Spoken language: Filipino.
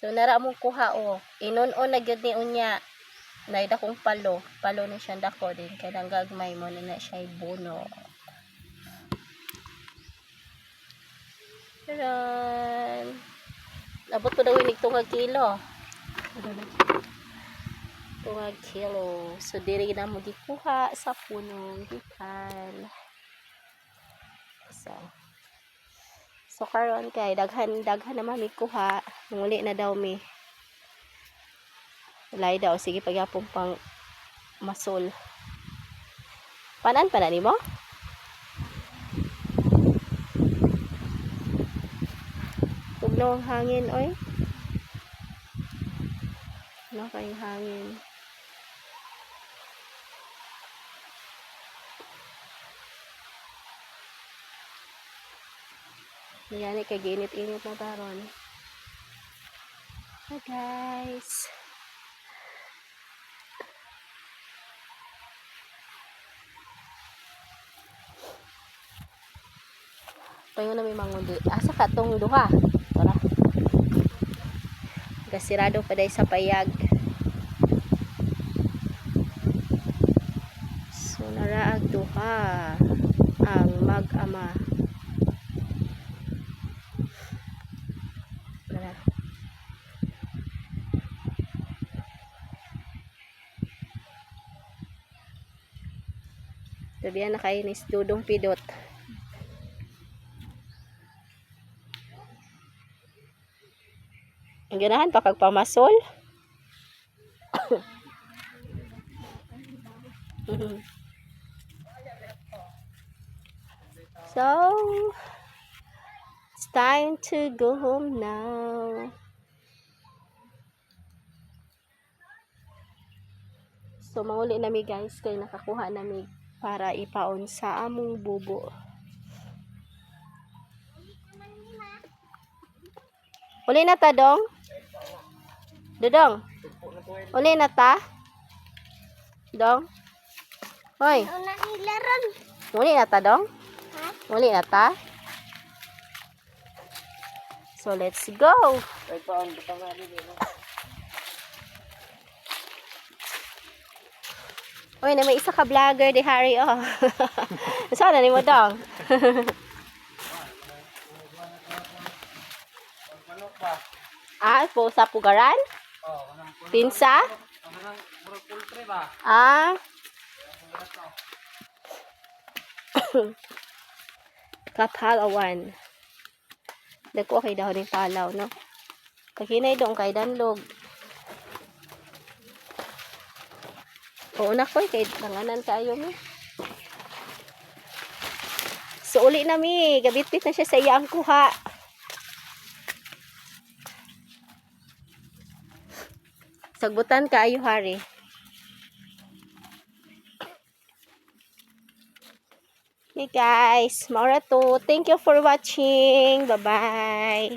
So nara mo kuha o. Inon-on na gyud ni unya. Naida kong palo. Palo ni siya dako din. Kaya ang gagmay mo na siya ibuno. Taran. Abot po daw inig tungag kilo. Tungag kilo. So diri na mo gikuha sa punong gikan. So karon kay daghan naman mi kuha. Nguli na daw mi. Lay daw sige pagyapon pang masol. Panan nimo? Tugnaw ang hangin oy. No kay hangin. Yan kay ginit-init na taron. Hi guys. Payo na may mangundi. Asa ka tong duha? Tara. Gasirado pa day sa payag. So naraag duha ang mag-ama. Tara. Sabihan na kayo ni Dudong Pidot. Ang ganahan pa kagpamasol. So, it's time to go home now. So, manguli nami guys kay nakakuha nami para ipaon sa among bubo. Uli na ta, Dong? Dudong? Uli na ta? Dong? Hoy. Uli na ta, Dong? Uli na ta? So, let's go! Uy, na may isa ka vlogger di Harry, oh. Sana ni mo, Dong? Po sa pugaran? Pinsa? Kapalawan. Dagko kay dahon ng palaw, no? Kakinay dong kay danlog. Oo na ko, kay tanganan kayo mi. So, uli na mi. Gabit-bit na siya sa iyang kuha. Sagbutan kayo, Hari. Hey guys, maura to. Thank you for watching. Bye-bye.